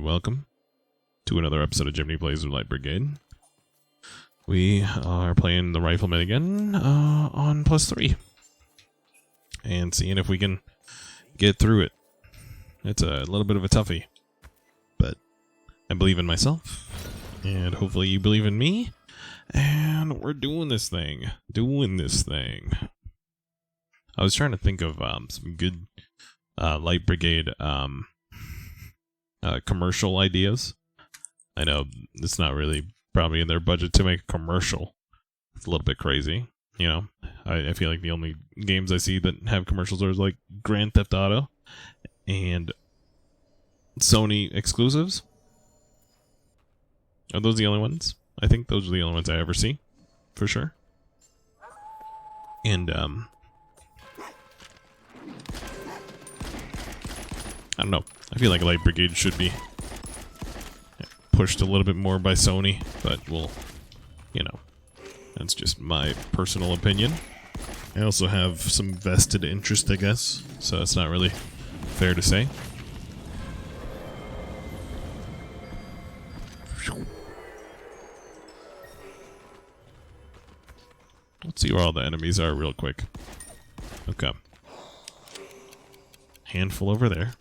welcome to another episode of Jimmy Plays with Light Brigade. We are playing the Rifleman again on +3 and seeing if we can get through it. It's a little bit of a toughie, but I believe in myself, and hopefully you believe in me, and we're doing this thing. I was trying to think of some good Light Brigade commercial ideas. I know it's not really probably in their budget to make a commercial. It's a little bit crazy, you know. I feel like the only games I see that have commercials are like Grand Theft Auto and Sony exclusives. Are those the only ones? I think those are the only ones I ever see, for sure. And I don't know. I feel like Light Brigade should be pushed a little bit more by Sony, but we'll, you know, that's just my personal opinion. I also have some vested interest, I guess, so it's not really fair to say. Let's see where all the enemies are real quick. Okay. Handful over there.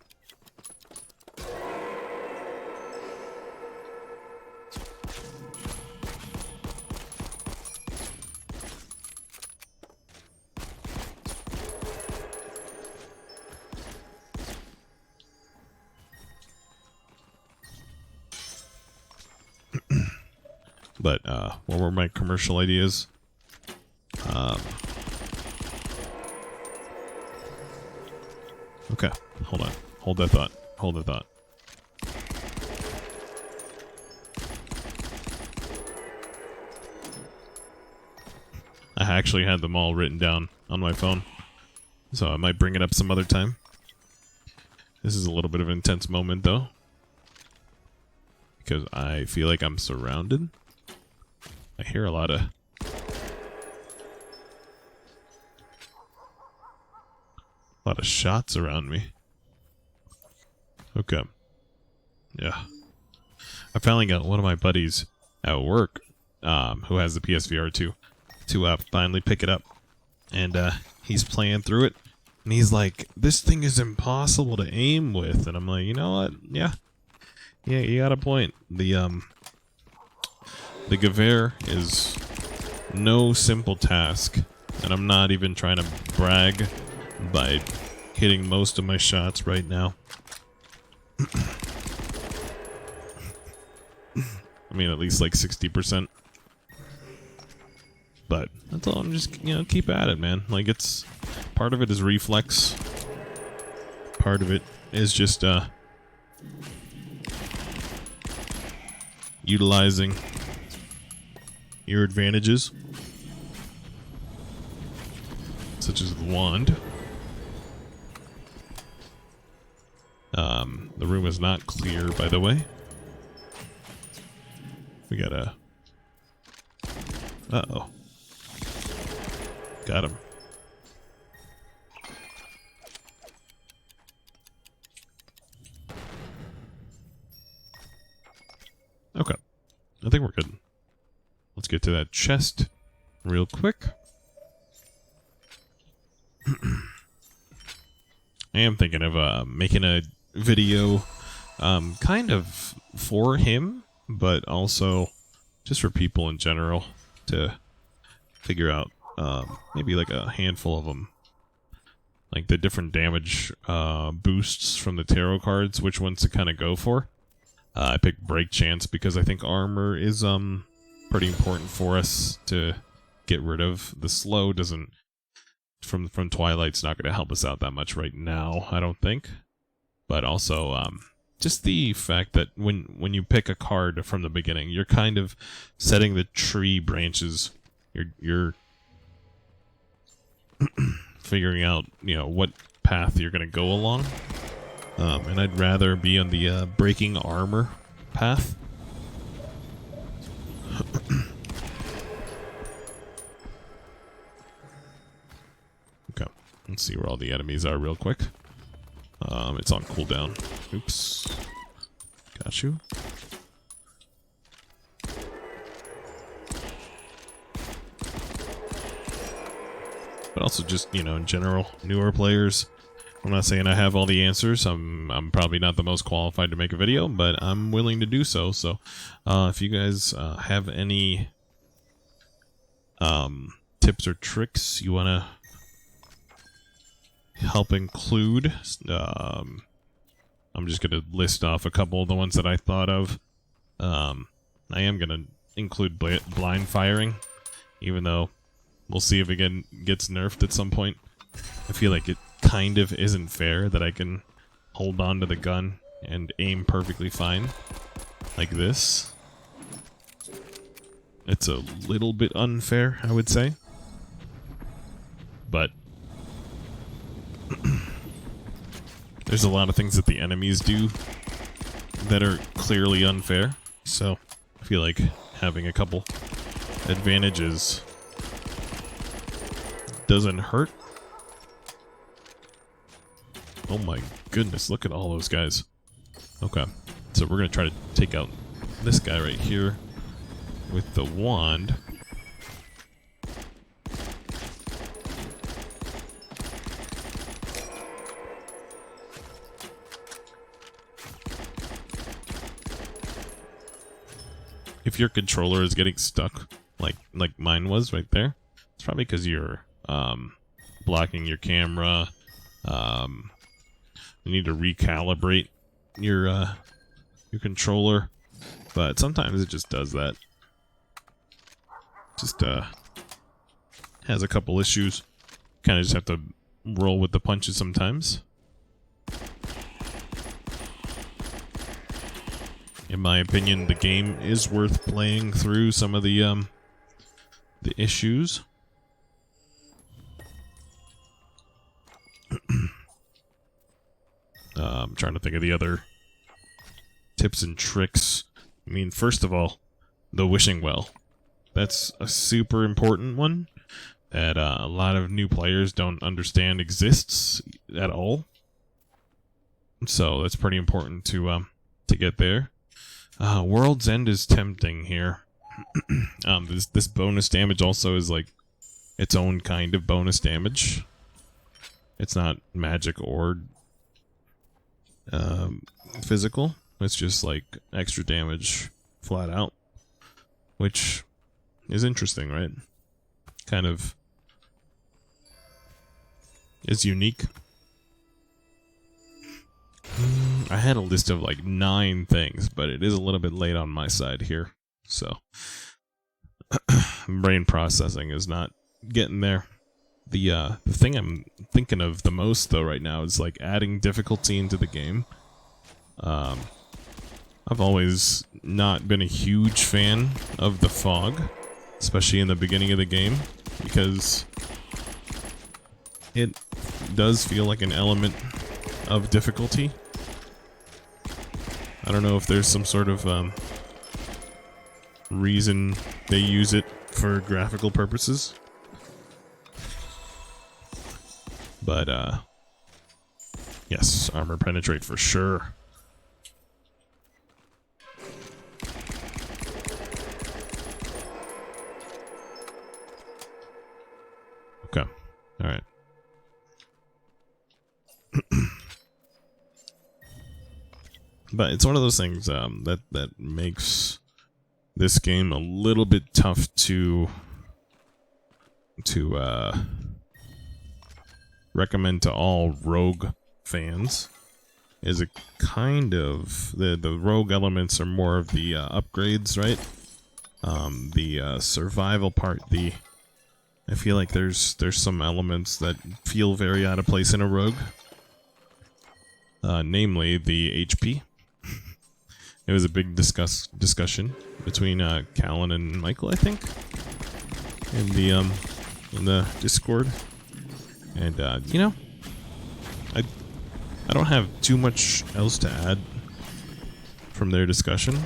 But what were my commercial ideas? Okay, hold on. Hold that thought. I actually had them all written down on my phone, so I might bring it up some other time. This is a little bit of an intense moment, though, because I feel like I'm surrounded. I hear a lot of shots around me. Okay. Yeah. I finally got one of my buddies at work, who has the PSVR 2, to finally pick it up. And he's playing through it, and he's like, "This thing is impossible to aim with." And I'm like, you know what? Yeah, you got a point. The Gewehr is no simple task, and I'm not even trying to brag by hitting most of my shots right now. I mean, at least like 60%. But that's all. I'm just, you know, keep at it, man. Like, it's part of it is reflex. Part of it is just utilizing your advantages, such as the wand. The room is not clear, by the way. We got a... Uh-oh. Got him. Okay. I think we're good. Let's get to that chest real quick. I am thinking of making a video kind of for him, but also just for people in general to figure out maybe like a handful of them. Like the different damage boosts from the tarot cards, which ones to kind of go for. I picked break chance because I think armor is pretty important for us to get rid of. The slow doesn't from Twilight's not going to help us out that much right now, I don't think. But also just the fact that when you pick a card from the beginning, you're kind of setting the tree branches. You're figuring out, you know, what path you're going to go along. And I'd rather be on the breaking armor path. Okay, let's see where all the enemies are real quick. It's on cooldown. Oops. Got you. But also just, you know, in general, newer players. I'm not saying I have all the answers. I'm probably not the most qualified to make a video, but I'm willing to do so. So, if you guys have any tips or tricks you want to help include, I'm just going to list off a couple of the ones that I thought of. I am going to include blind firing, even though we'll see if it gets nerfed at some point. I feel like it kind of isn't fair that I can hold on to the gun and aim perfectly fine like this. It's a little bit unfair, I would say. But there's a lot of things that the enemies do that are clearly unfair. So I feel like having a couple advantages doesn't hurt. Oh my goodness, look at all those guys. Okay, so we're gonna try to take out this guy right here with the wand. If your controller is getting stuck, like mine was right there, it's probably because you're blocking your camera. You need to recalibrate your controller, but sometimes it just does that. Just has a couple issues. Kind of just have to roll with the punches sometimes. In my opinion, the game is worth playing through some of the issues. I'm trying to think of the other tips and tricks. I mean, first of all, the wishing well. That's a super important one that a lot of new players don't understand exists at all. So that's pretty important to get there. World's End is tempting here. This bonus damage also is like its own kind of bonus damage. It's not magic or physical. It's just like extra damage flat out, which is interesting, right? Kind of is unique. I had a list of like 9 things, but it is a little bit late on my side here, so brain processing is not getting there. The thing I'm thinking of the most though right now is like adding difficulty into the game. I've always not been a huge fan of the fog, especially in the beginning of the game, because it does feel like an element of difficulty. I don't know if there's some sort of reason they use it for graphical purposes. But, yes, armor penetrate for sure. Okay, alright. But it's one of those things that makes this game a little bit tough to recommend to all rogue fans. Is a kind of the rogue elements are more of the upgrades, right? The survival part. I feel like there's some elements that feel very out of place in a rogue. Namely the HP. It was a big discussion between Callan and Michael, I think, in the Discord. And you know, I don't have too much else to add from their discussion.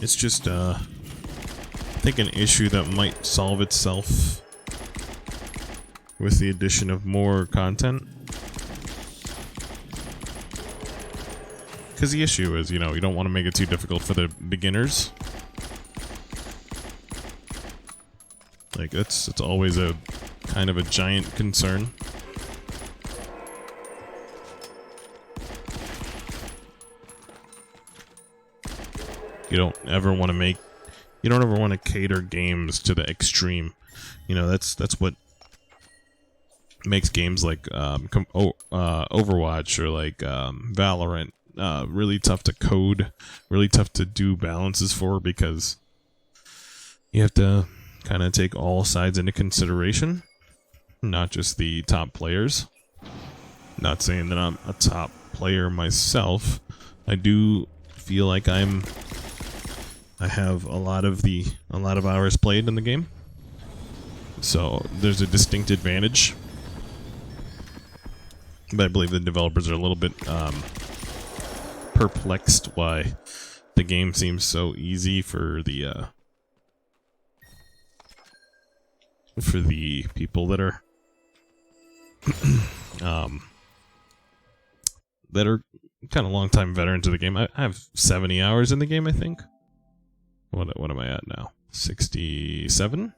It's just I think an issue that might solve itself with the addition of more content. Because the issue is, you know, you don't want to make it too difficult for the beginners. Like, it's always a kind of a giant concern. You don't ever want to cater games to the extreme. You know, that's what makes games like Overwatch or like Valorant really tough to code, really tough to do balances for, because you have to kind of take all sides into consideration, not just the top players. Not saying that I'm a top player myself. I do feel like I have a lot of hours played in the game, so there's a distinct advantage. But I believe the developers are a little bit perplexed why the game seems so easy for the people that are kind of long-time veterans of the game. I have 70 hours in the game, I think. What am I at now? 67?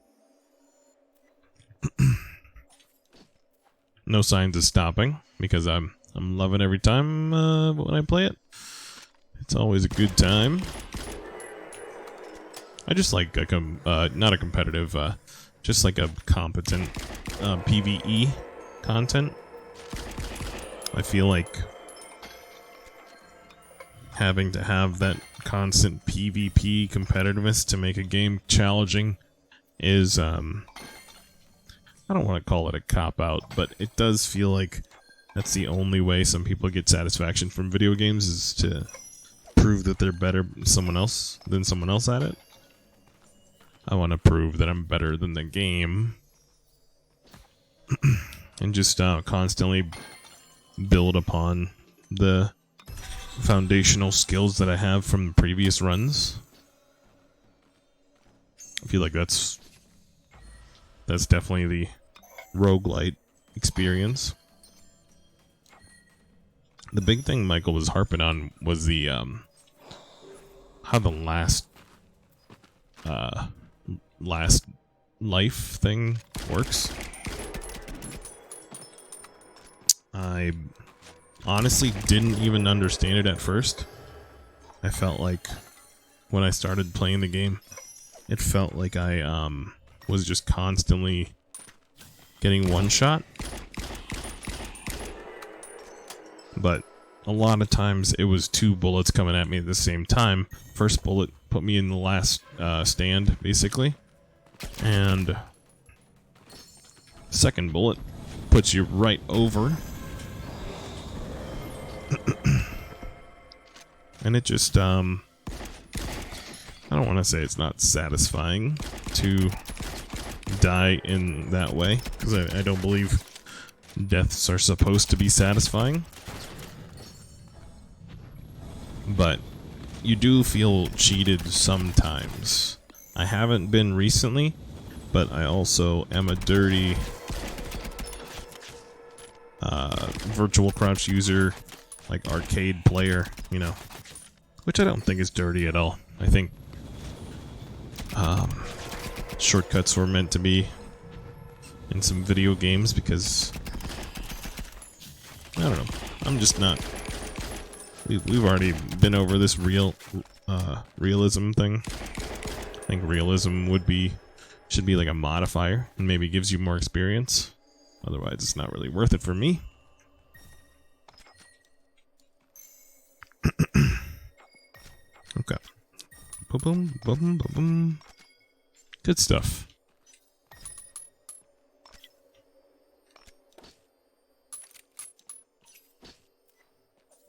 No signs of stopping, because I'm loving every time when I play it. It's always a good time. I just like not a competitive, just like a competent PvE content. I feel like having to have that constant PvP competitiveness to make a game challenging is, I don't want to call it a cop-out, but it does feel like that's the only way some people get satisfaction from video games, is to prove that they're better than someone else at it. I want to prove that I'm better than the game. And just constantly build upon the foundational skills that I have from the previous runs. I feel like that's definitely the roguelite experience. The big thing Michael was harping on was the how the last life thing works. I honestly didn't even understand it at first. I felt like when I started playing the game, it felt like I was just constantly getting one shot. But a lot of times it was two bullets coming at me at the same time. First bullet put me in the last stand, basically. And second bullet puts you right over. And it just, I don't want to say it's not satisfying to die in that way, because I don't believe deaths are supposed to be satisfying. But you do feel cheated sometimes. I haven't been recently, but I also am a dirty virtual crouch user, like arcade player, you know, which I don't think is dirty at all. I think shortcuts were meant to be in some video games, because I don't know, I'm just not. We've already been over this realism thing. I think realism should be like a modifier, and maybe gives you more experience. Otherwise, it's not really worth it for me. Okay. Boom, boom, boom, boom, boom. Good stuff.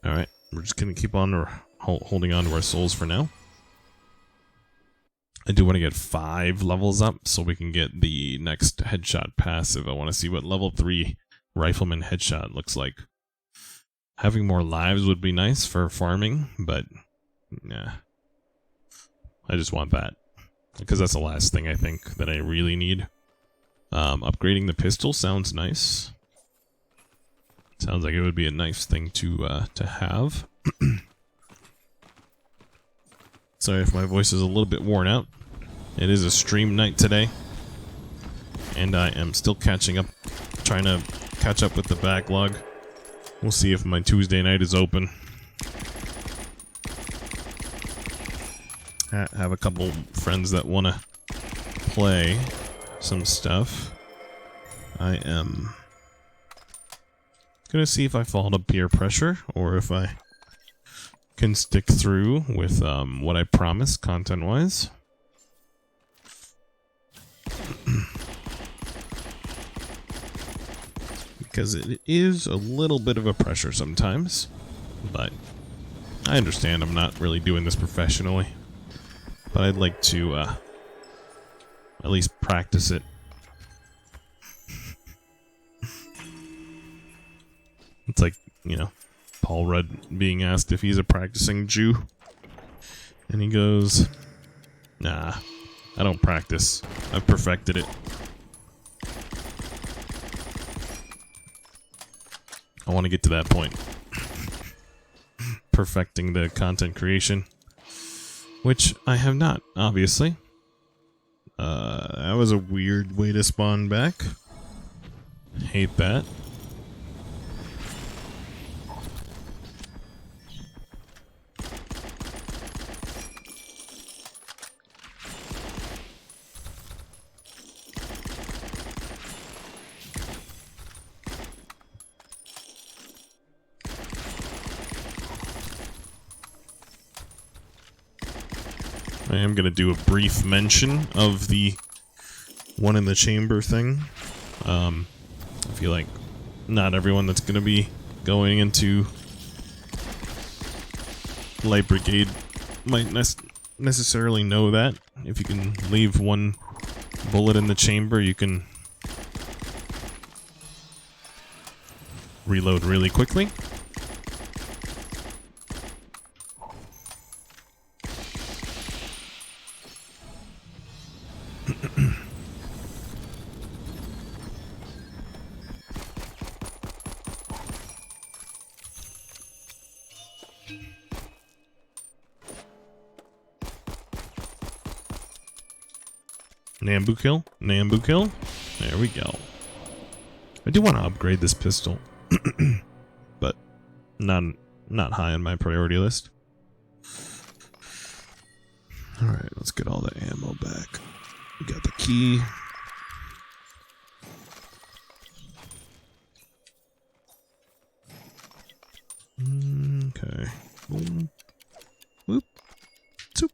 All right, we're just gonna keep on holding on to our souls for now. I do want to get 5 levels up so we can get the next headshot passive. I want to see what level 3 Rifleman headshot looks like. Having more lives would be nice for farming, but nah. I just want that, because that's the last thing I think that I really need. Upgrading the pistol sounds nice. Sounds like it would be a nice thing to have. Sorry if my voice is a little bit worn out. It is a stream night today, and I am still catching up, trying to catch up with the backlog. We'll see if my Tuesday night is open. I have a couple friends that want to play some stuff. I am gonna see if I fall to peer pressure or if I can stick through with what I promised content-wise. Because it is a little bit of a pressure sometimes, but I understand I'm not really doing this professionally. But I'd like to at least practice it. It's like, you know, Paul Rudd being asked if he's a practicing Jew. And he goes, nah, I don't practice. I've perfected it. I want to get to that point. Perfecting the content creation. Which I have not, obviously. That was a weird way to spawn back. Hate that. I am going to do a brief mention of the one in the chamber thing. I feel like not everyone that's going to be going into Light Brigade might necessarily know that. If you can leave one bullet in the chamber, you can reload really quickly. Nambu kill? Nambu kill? There we go. I do want to upgrade this pistol. But not high on my priority list. Alright, let's get all the ammo back. We got the key. Okay. Boom. Whoop. Zoop.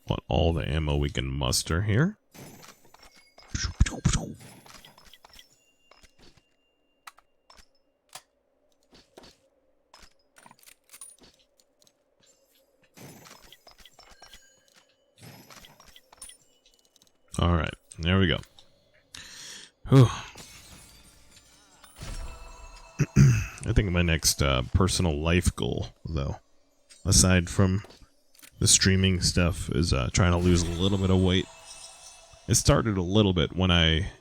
Want all the ammo we can muster here. Alright, there we go. Whew. I think my next personal life goal, though, aside from the streaming stuff, is trying to lose a little bit of weight. It started a little bit when I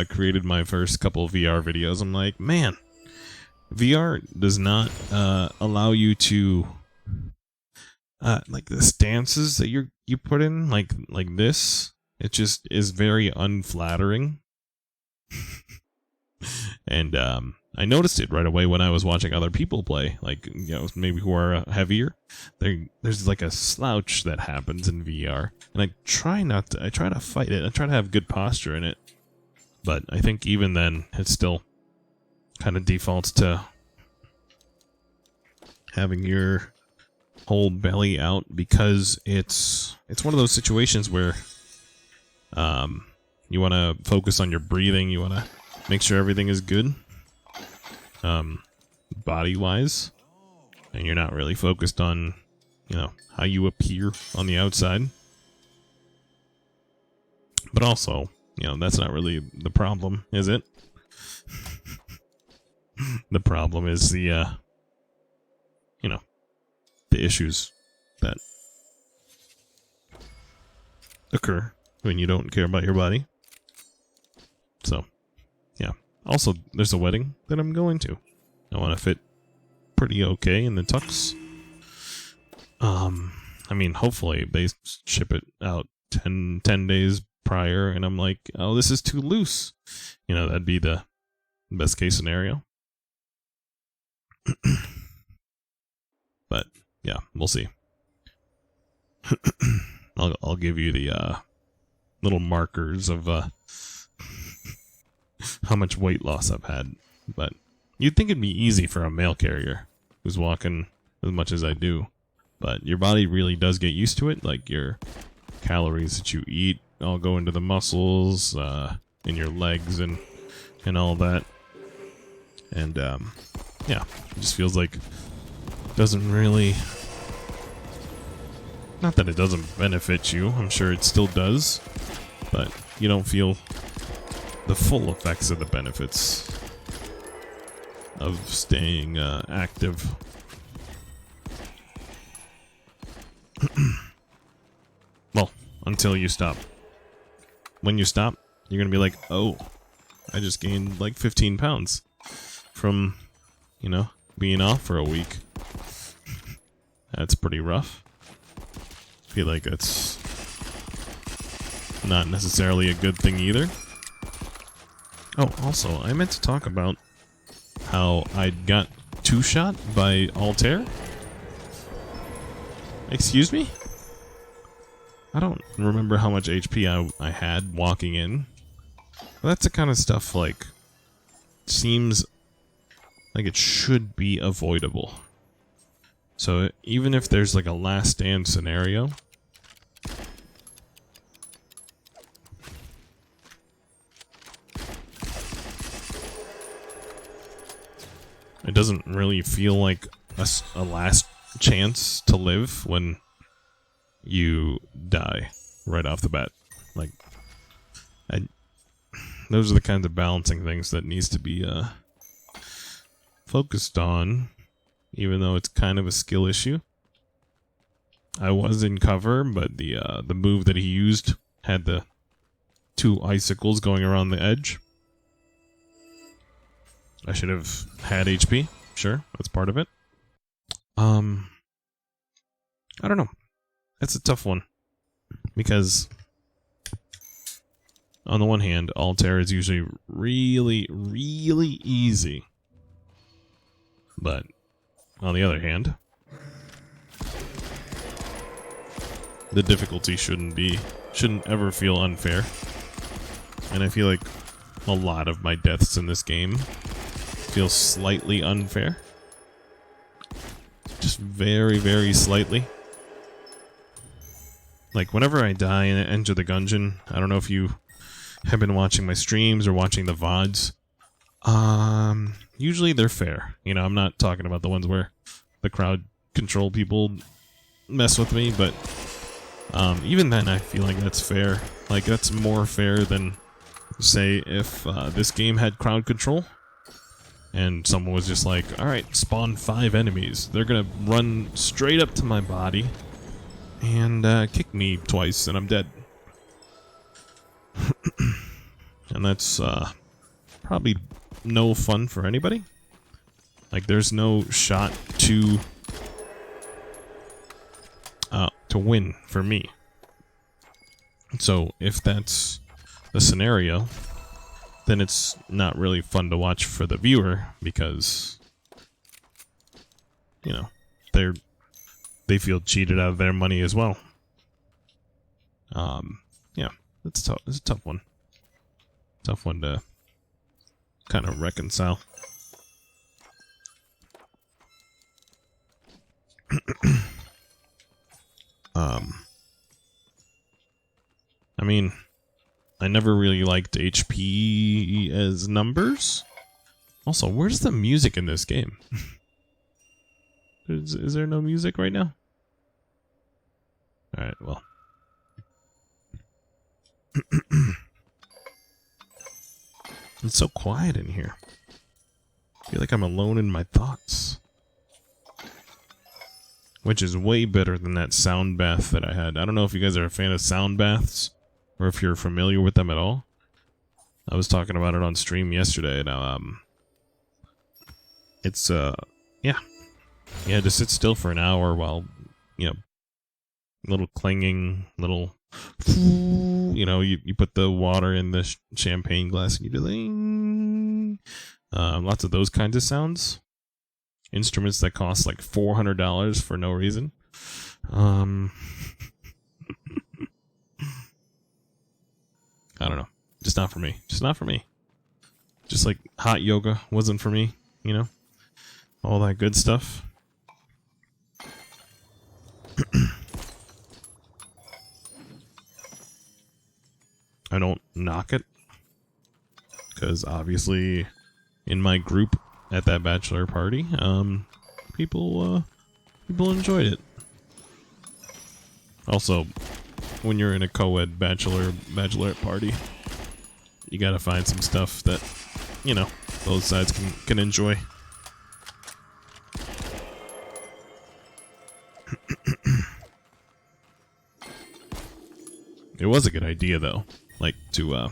created my first couple of VR videos. I'm like, man, VR does not allow you to like the stances that you put in, like this. It just is very unflattering. And I noticed it right away when I was watching other people play, like, you know, maybe who are heavier. There's like a slouch that happens in VR, and I try to fight it. I try to have good posture in it, but I think even then it still kind of defaults to having your whole belly out, because it's one of those situations where you want to focus on your breathing. You want to make sure everything is good, body-wise, and you're not really focused on, you know, how you appear on the outside. But also, you know, that's not really the problem, is it? The problem is the, you know, the issues that occur when you don't care about your body. So, yeah. Also, there's a wedding that I'm going to. I want to fit pretty okay in the tux. I mean, hopefully they ship it out 10 days prior, and I'm like, oh, this is too loose. You know, that'd be the best case scenario. But, yeah, we'll see. I'll give you the little markers of how much weight loss I've had. But you'd think it'd be easy for a mail carrier who's walking as much as I do. But your body really does get used to it. Like your calories that you eat all go into the muscles, in your legs and all that. And yeah, it just feels like it doesn't really... Not that it doesn't benefit you, I'm sure it still does, but you don't feel the full effects of the benefits of staying active. Well, until you stop. When you stop, you're gonna be like, oh, I just gained like 15 pounds from, you know, being off for a week. That's pretty rough. I feel like that's not necessarily a good thing either. Oh, also, I meant to talk about how I got two-shot by Altair. Excuse me? I don't remember how much HP I had walking in. But that's the kind of stuff, like, seems like it should be avoidable. So even if there's like a last stand scenario, it doesn't really feel like a last chance to live when you die right off the bat. Like, those are the kinds of balancing things that needs to be focused on, even though it's kind of a skill issue. I was in cover, but the move that he used had the two icicles going around the edge. I should have had HP. Sure, that's part of it. I don't know. It's a tough one. Because on the one hand, Altair is usually really, really easy. But on the other hand, the difficulty shouldn't ever feel unfair. And I feel like a lot of my deaths in this game feel slightly unfair. Just very, very slightly. Like, whenever I die and enter the gungeon, I don't know if you have been watching my streams or watching the VODs. Usually they're fair. You know, I'm not talking about the ones where the crowd control people mess with me, but even then I feel like that's fair. Like, that's more fair than, say, if this game had crowd control and someone was just like, alright, spawn 5 enemies. They're gonna run straight up to my body and kick me twice and I'm dead. And that's probably no fun for anybody. Like, there's no shot to win for me. So if that's the scenario, then it's not really fun to watch for the viewer, because, you know, they feel cheated out of their money as well. Yeah, it's tough. It's a tough one. Tough one to kind of reconcile. I mean, I never really liked HP as numbers. Also, where's the music in this game? Is there no music right now? Alright, well. It's so quiet in here. I feel like I'm alone in my thoughts. which is way better than that sound bath that I had. I don't know if you guys are a fan of sound baths, or if you're familiar with them at all. I was talking about it on stream yesterday. Now, it's yeah, to sit still for an hour while, you know, little clanging, little, you know, you put the water in the champagne glass and you do lots of those kinds of sounds. Instruments that cost like $400 for no reason. I don't know. Just not for me. Just not for me. Just like hot yoga wasn't for me, you know? All that good stuff. I don't knock it, because obviously in my group at that bachelor party, people enjoyed it. Also, when you're in a co-ed bachelorette party, you gotta find some stuff that, you know, both sides can enjoy. It was a good idea, though, like, to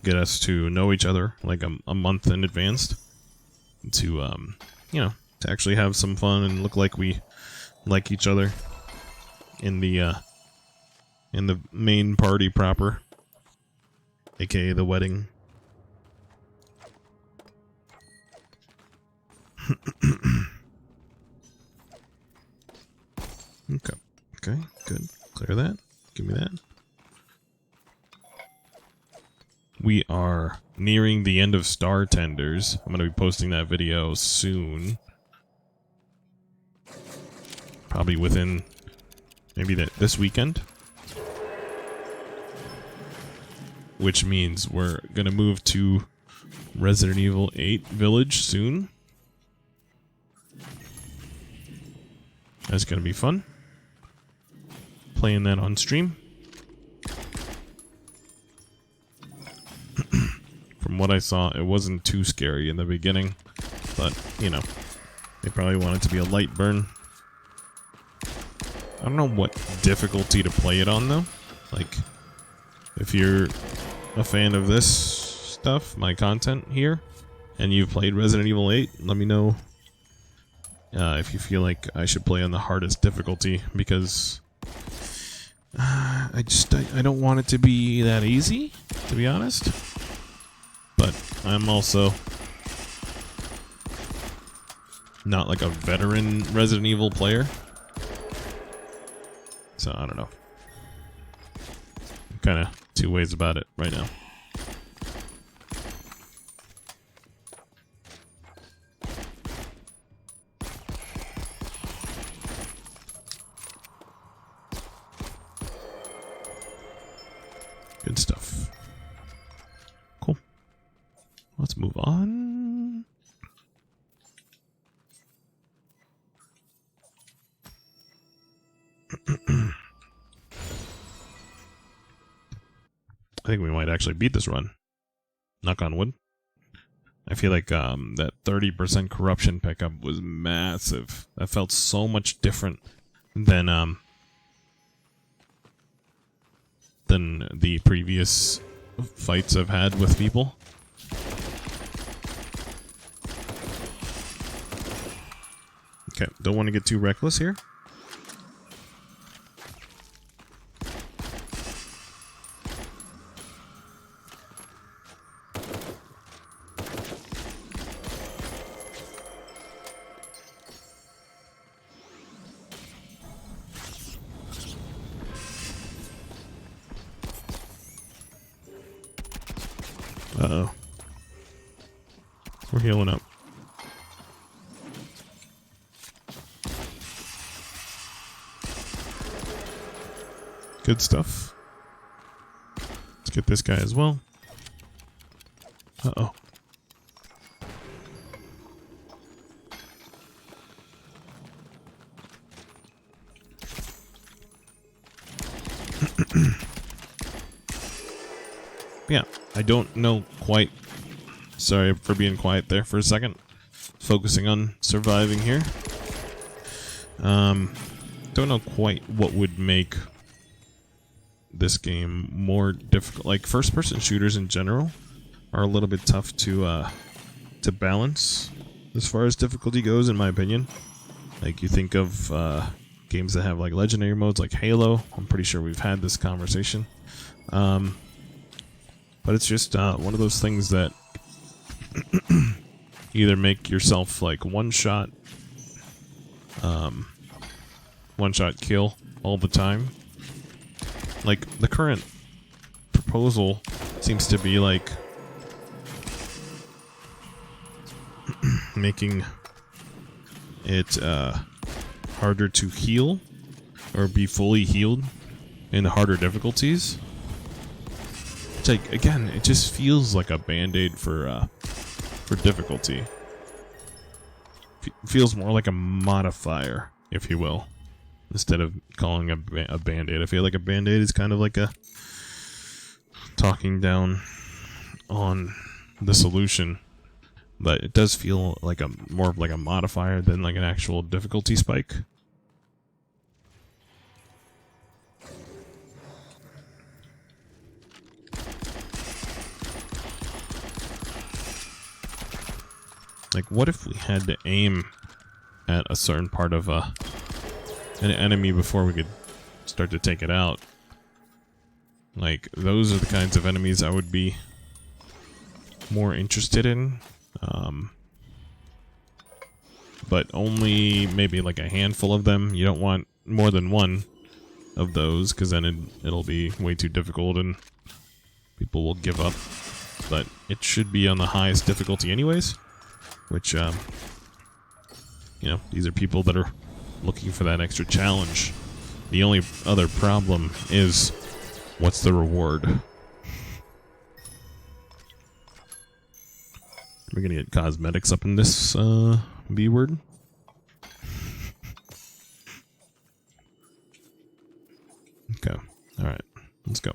get us to know each other like a month in advance, to you know, to actually have some fun and look like we like each other in the main party proper, aka the wedding. Okay, good. Clear that. Give me that. We are nearing the end of Star Tenders. I'm going to be posting that video soon. Probably within maybe this weekend. Which means we're going to move to Resident Evil 8 Village soon. That's going to be fun. Playing that on stream. From what I saw, it wasn't too scary in the beginning, but, you know, they probably want it to be a light burn. I don't know what difficulty to play it on, though. Like, if you're a fan of this stuff, my content here, and you've played Resident Evil 8, let me know if you feel like I should play on the hardest difficulty, because I don't want it to be that easy, to be honest. But I'm also not like a veteran Resident Evil player, so I don't know. I'm kind of two ways about it right now. Good stuff. Cool. Let's move on. I think we might actually beat this run. Knock on wood. I feel like that 30% corruption pickup was massive. That felt so much different than the previous fights I've had with people. Okay, don't want to get too reckless here. Uh-oh. We're healing up. Good stuff. Let's get this guy as well. Uh-oh. Yeah, I don't know quite. Sorry for being quiet there for a second. Focusing on surviving here. Don't know quite what would make this game more difficult. Like, first-person shooters in general are a little bit tough to balance as far as difficulty goes, in my opinion. Like, you think of games that have like legendary modes, like Halo. I'm pretty sure we've had this conversation. But it's just one of those things that either make yourself like one-shot kill all the time. Like, the current proposal seems to be like making it harder to heal or be fully healed in the harder difficulties. It's like, again, it just feels like a band-aid for difficulty. Feels more like a modifier, if you will, instead of calling a band-aid. I feel like a band-aid is kind of like a talking down on the solution, but it does feel like more of like a modifier than like an actual difficulty spike. Like, what if we had to aim at a certain part of an enemy before we could start to take it out? Like, those are the kinds of enemies I would be more interested in. But only maybe like a handful of them. You don't want more than one of those, because then it'll be way too difficult and people will give up. But it should be on the highest difficulty anyways. Which, you know, these are people that are looking for that extra challenge. The only other problem is, what's the reward? We're gonna get cosmetics up in this B word. Okay, alright, let's go.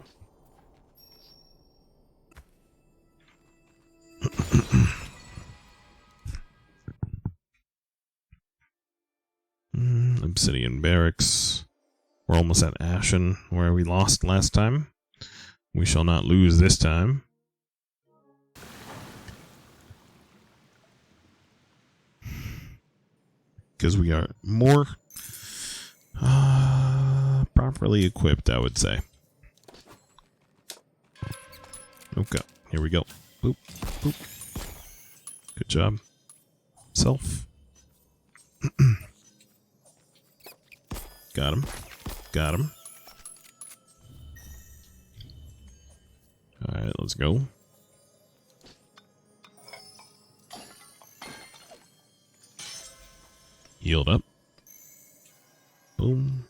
Obsidian Barracks. We're almost at Ashen, where we lost last time. We shall not lose this time. Because we are more properly equipped, I would say. Okay, here we go. Boop, boop. Good job. Self. Got him. Got him. Alright, let's go. Healed up. Boom.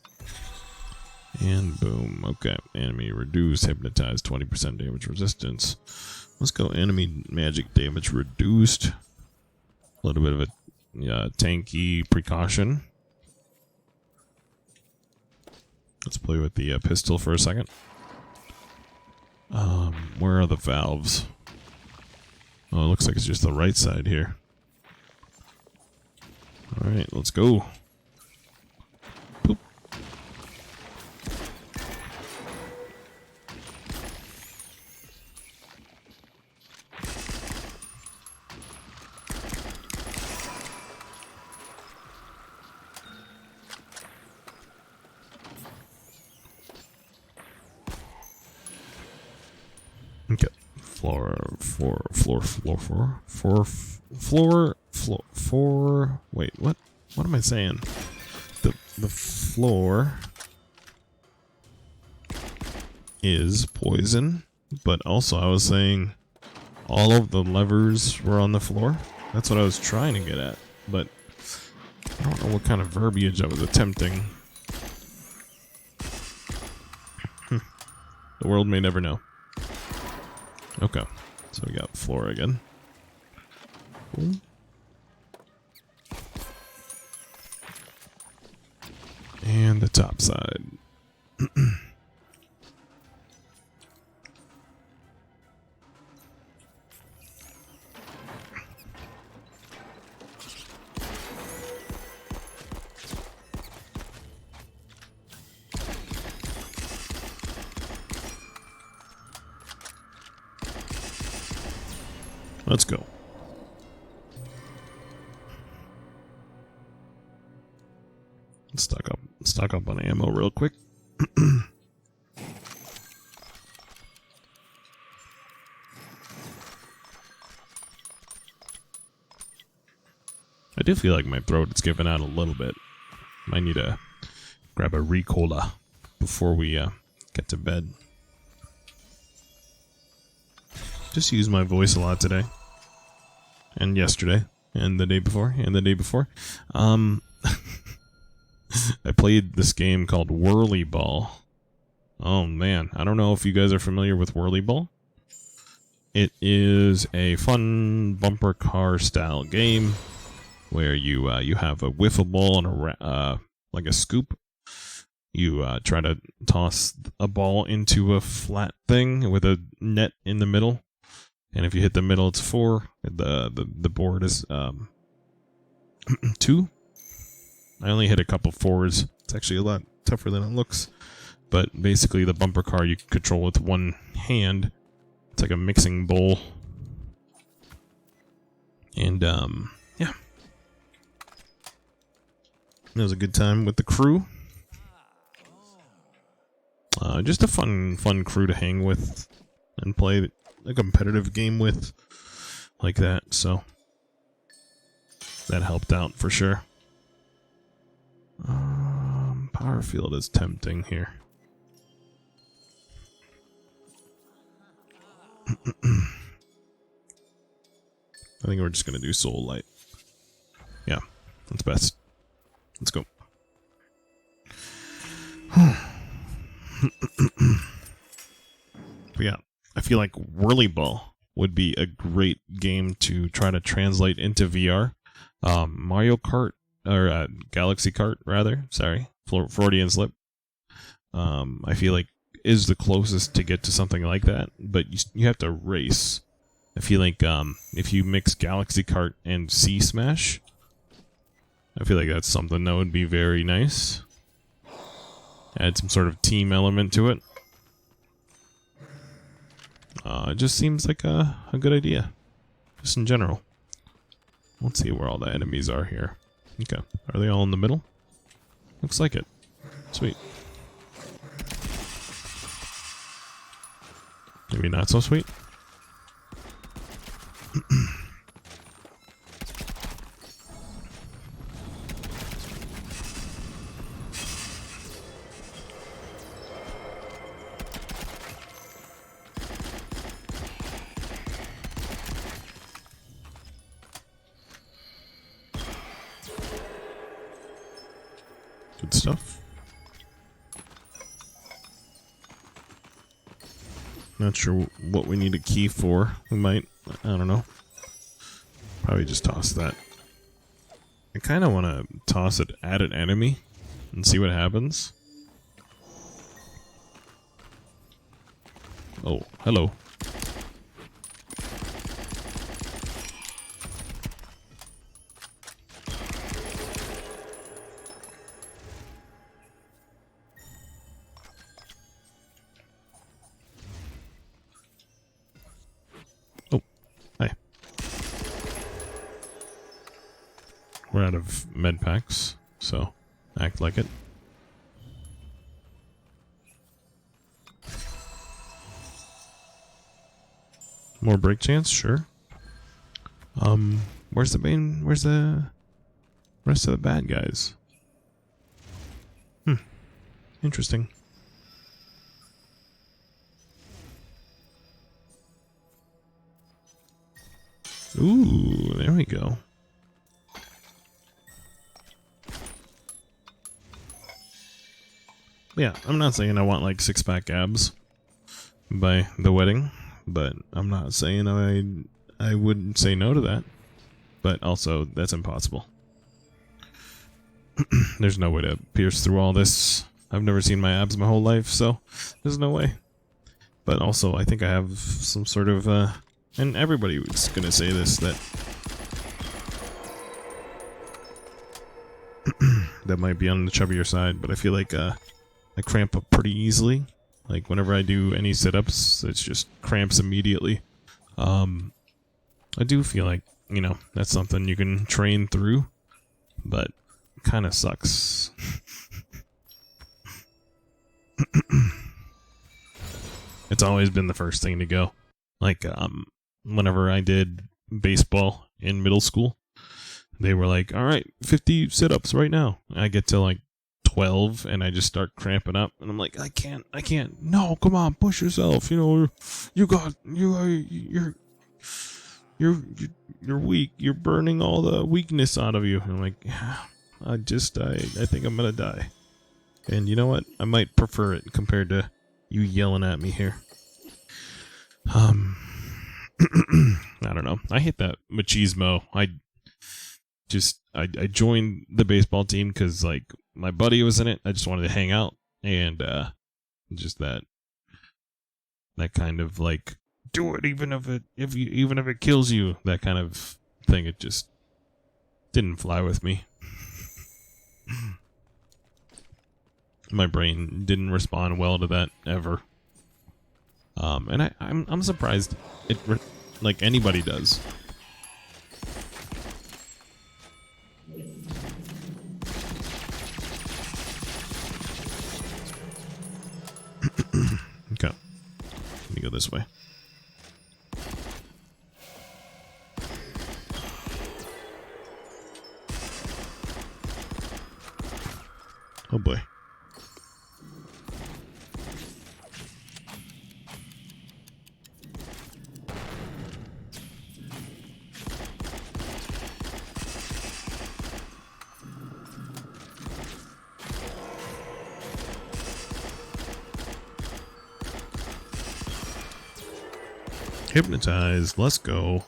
And boom. Okay. Enemy reduced. Hypnotized. 20% damage resistance. Let's go enemy magic damage reduced. A little bit of a tanky precaution. Let's play with the pistol for a second. Where are the valves? Oh, it looks like it's just the right side here. Alright, let's go. Boop. Okay. Wait, what? What am I saying? The floor is poison, but also I was saying all of the levers were on the floor. That's what I was trying to get at, but I don't know what kind of verbiage I was attempting. The world may never know. Okay, so we got floor again. Cool. And the top side. Let's go. Stock up on ammo real quick. I do feel like my throat is giving out a little bit. Might need to grab a Ricola before we get to bed. Just use my voice a lot today. And yesterday. And the day before. And the day before. I played this game called Whirly Ball. Oh man, I don't know if you guys are familiar with Whirly Ball. It is a fun bumper car style game where you have a wiffle ball and like a scoop. You try to toss a ball into a flat thing with a net in the middle, and if you hit the middle, it's 4. The board is 2. I only hit a couple 4s. It's actually a lot tougher than it looks. But basically, the bumper car you control with one hand. It's like a mixing bowl. And yeah, it was a good time with the crew. Just a fun crew to hang with and play a competitive game with like that. So that helped out for sure. Power field is tempting here. I think we're just gonna do soul light. Yeah, that's best. Let's go. But yeah, I feel like Whirly Ball would be a great game to try to translate into VR. Mario Kart, or Galaxy Kart, rather. Sorry, Freudian slip. I feel like is the closest to get to something like that, but you have to race. I feel like if you mix Galaxy Kart and Sea Smash, I feel like that's something that would be very nice. Add some sort of team element to it. It just seems like a good idea, just in general. Let's see where all the enemies are here. Okay, are they all in the middle? Looks like it. Sweet. Maybe not so sweet. Good stuff. Not sure what we need a key for. We might, I don't know. Probably just toss that. I kind of want to toss it at an enemy and see what happens. Oh, hello. We're out of med packs, so act like it. More break chance, sure. Where's the rest of the bad guys? Interesting. Ooh, there we go. Yeah, I'm not saying I want like 6-pack abs by the wedding, but I'm not saying I wouldn't say no to that. But also, that's impossible. There's no way to pierce through all this. I've never seen my abs my whole life, so there's no way. But also, I think I have some sort of, and everybody was gonna say this, that that might be on the chubbier side, but I feel like, I cramp up pretty easily. Like, whenever I do any sit-ups, it's just cramps immediately. I do feel like, you know, that's something you can train through, but kind of sucks. It's always been the first thing to go. Like, whenever I did baseball in middle school, they were like, all right, 50 sit-ups right now. I get to like 12 and I just start cramping up and I'm like, I can't. No, come on, push yourself. You know, you're weak. You're burning all the weakness out of you. And I'm like, yeah, I think I'm gonna die. And you know what? I might prefer it compared to you yelling at me here. I don't know. I hate that machismo. I joined the baseball team because like my buddy was in it. I just wanted to hang out and just that kind of like do it even if it kills you, that kind of thing. It just didn't fly with me. My brain didn't respond well to that ever. And I'm surprised like anybody does. Okay. Let me go this way. Oh boy. Hypnotized. Let's go.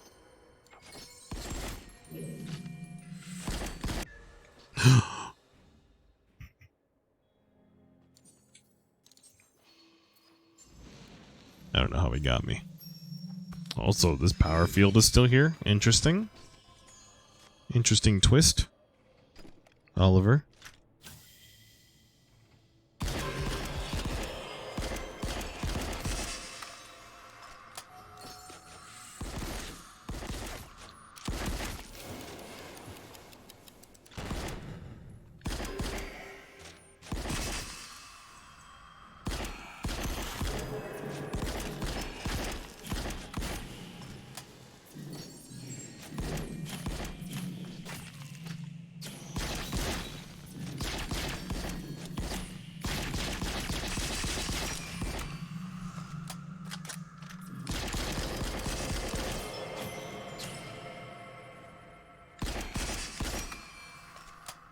I don't know how he got me. Also, this power field is still here. Interesting. Interesting twist. Oliver.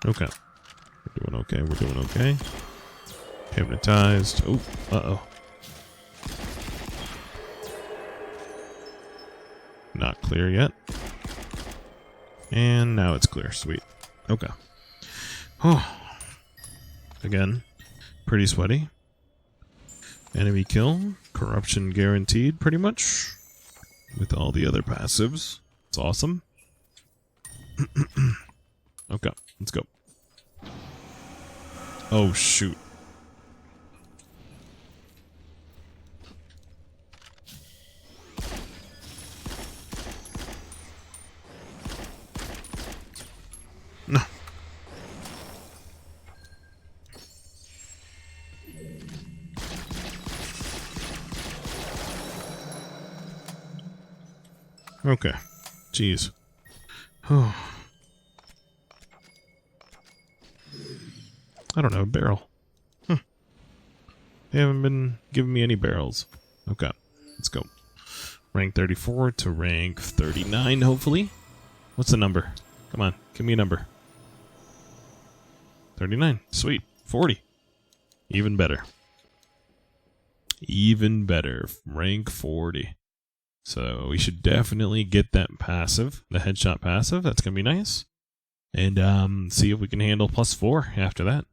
Okay. We're doing okay. We're doing okay. Hypnotized. Oh, uh-oh. Not clear yet. And now it's clear. Sweet. Okay. Oh. Again, pretty sweaty. Enemy kill. Corruption guaranteed, pretty much. With all the other passives. It's awesome. Okay, let's go. Oh, shoot. No. Okay. Jeez. Oh. I don't have a barrel. They haven't been giving me any barrels. Okay, let's go. Rank 34 to rank 39, hopefully. What's the number? Come on, give me a number. 39. Sweet. 40. Even better. Even better. Rank 40. So we should definitely get that passive, the headshot passive. That's going to be nice. And see if we can handle +4 after that.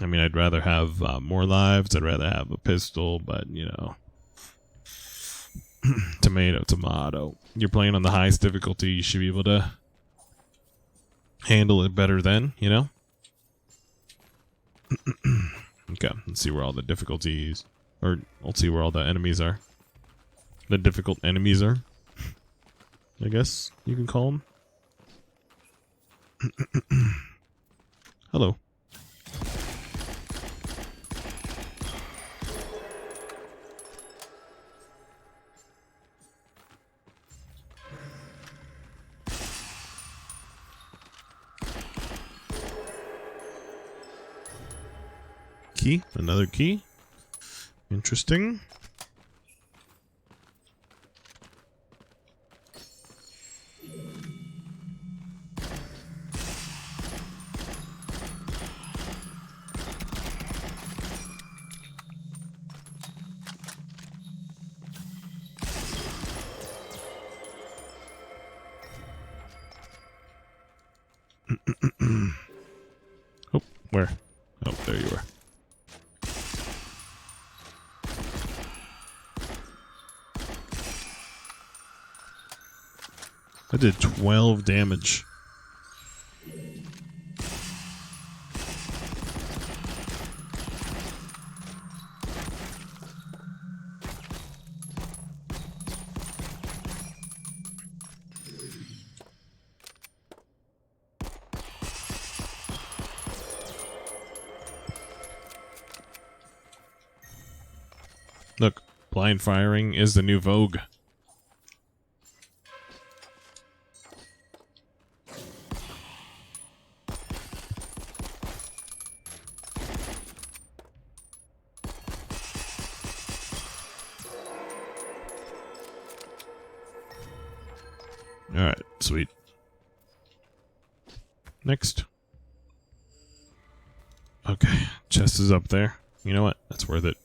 I mean, I'd rather have more lives. I'd rather have a pistol, but, you know. Tomato, tomato. You're playing on the highest difficulty. You should be able to handle it better then, you know? Okay, let's see where all the difficulties... Or, let's see where all the enemies are. the difficult enemies are. I guess you can call them. Hello. Key, another key. Interesting. Oh, where? Oh, there you are. I did 12 damage. Look, blind firing is the new vogue. Alright, sweet. Next. Okay, chest is up there. You know what? That's worth it.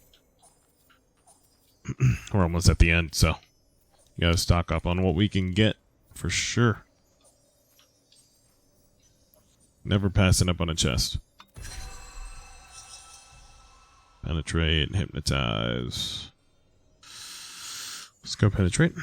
We're almost at the end, so you gotta stock up on what we can get for sure. Never passing up on a chest. Penetrate, hypnotize. Let's go penetrate.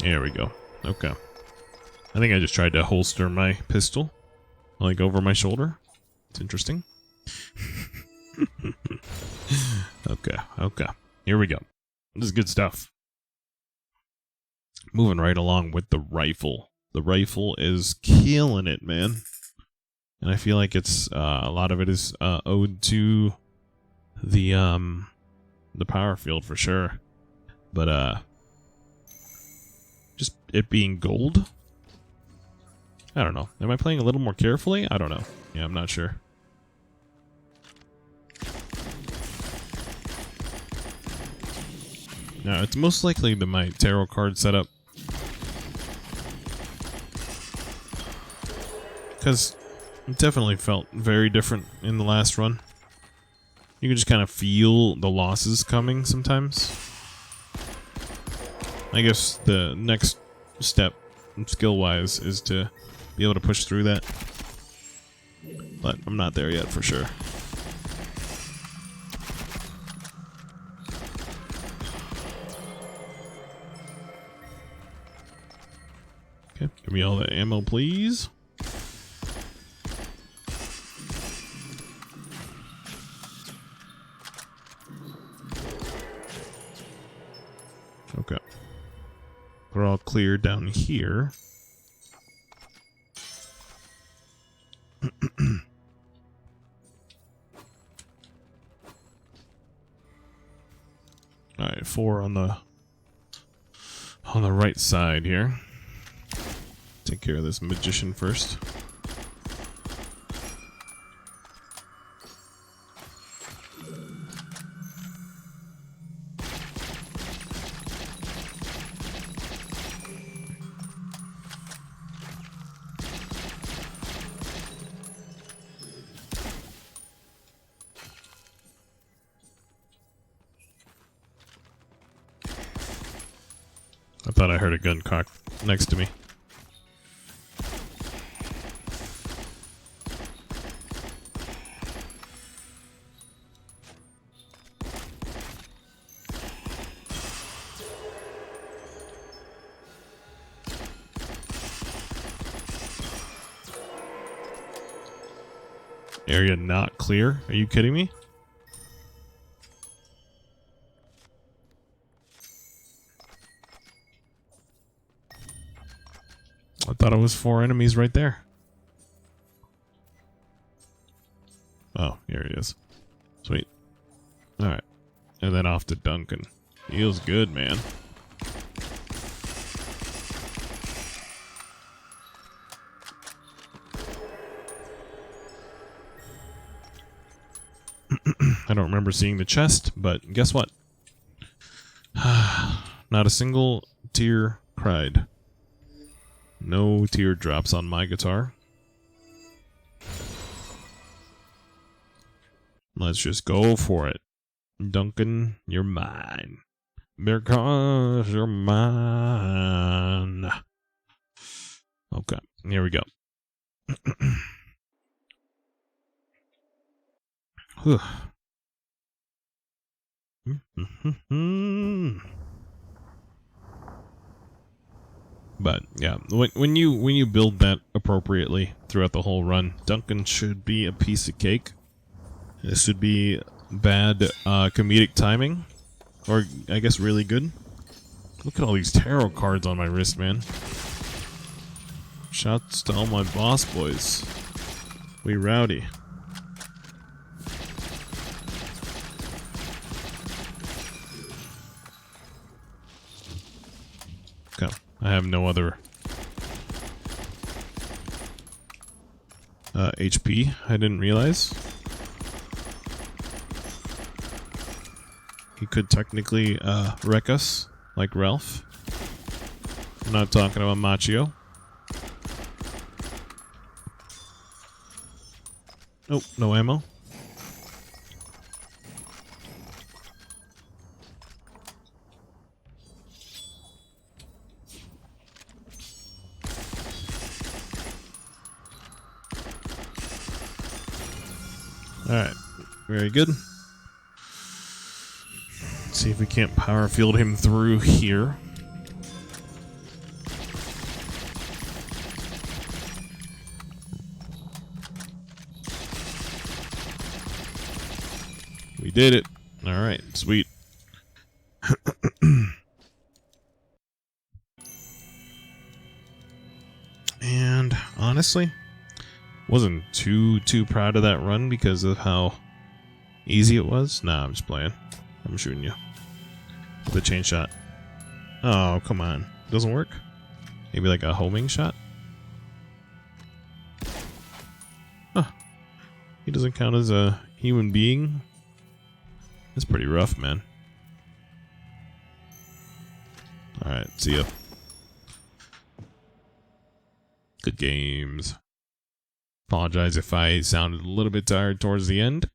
There we go. Okay. I think I just tried to holster my pistol, like, over my shoulder. It's interesting. Okay, okay. Here we go. This is good stuff. Moving right along with the rifle. The rifle is killing it, man. And I feel like it's, a lot of it is, owed to the power field for sure. But, just it being gold? I don't know. Am I playing a little more carefully? I don't know. Yeah, I'm not sure. No, it's most likely my tarot card setup. Because it definitely felt very different in the last run. You can just kind of feel the losses coming sometimes. I guess the next step, skill-wise, is to be able to push through that. But I'm not there yet, for sure. Okay, give me all that ammo, please. Okay. We're all clear down here. Alright, 4 on the right side here. Take care of this magician first. I thought I heard a gun cock next to me. Area not clear? Are you kidding me? I thought it was 4 enemies right there. Oh, here he is. Sweet. Alright. And then off to Duncan. Feels good, man. I don't remember seeing the chest, but guess what? Not a single tear cried. No teardrops on my guitar. Let's just go for it. Duncan, you're mine. Because you're mine. Okay, here we go. Whew. But yeah, when you build that appropriately throughout the whole run, Duncan should be a piece of cake. This should be bad comedic timing, or I guess really good. Look at all these tarot cards on my wrist, man. Shouts to all my boss boys. We rowdy. Okay, I have no other HP. I didn't realize. He could technically wreck us, like Ralph. I'm not talking about Machio. Oh, no ammo. Alright, very good. Let's see if we can't power field him through here. We did it. Alright, sweet. And honestly, wasn't too proud of that run because of how easy it was. Nah, I'm just playing. I'm shooting you with a chain shot. Oh, come on. Doesn't work? Maybe like a homing shot? Huh. He doesn't count as a human being? That's pretty rough, man. Alright, see ya. Good games. Apologize if I sounded a little bit tired towards the end.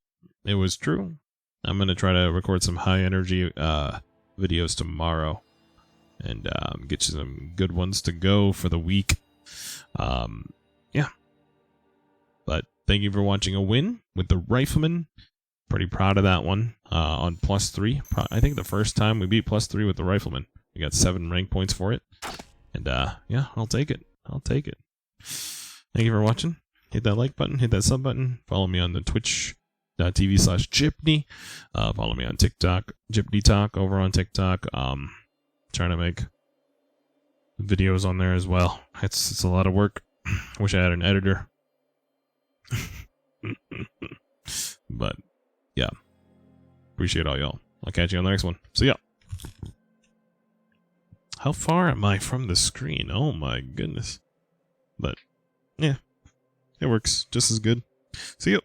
It was true. I'm going to try to record some high energy videos tomorrow and get you some good ones to go for the week. Yeah. But thank you for watching a win with the Rifleman. Pretty proud of that one on +3. I think the first time we beat +3 with the Rifleman. We got 7 rank points for it. And yeah, I'll take it. I'll take it. Thank you for watching. Hit that like button, hit that sub button. Follow me on the twitch.tv/Jipney. Follow me on TikTok, Jipney Talk over on TikTok. Trying to make videos on there as well. It's a lot of work. Wish I had an editor. But yeah. Appreciate all y'all. I'll catch you on the next one. See ya. How far am I from the screen? Oh my goodness. But yeah. It works just as good. See you.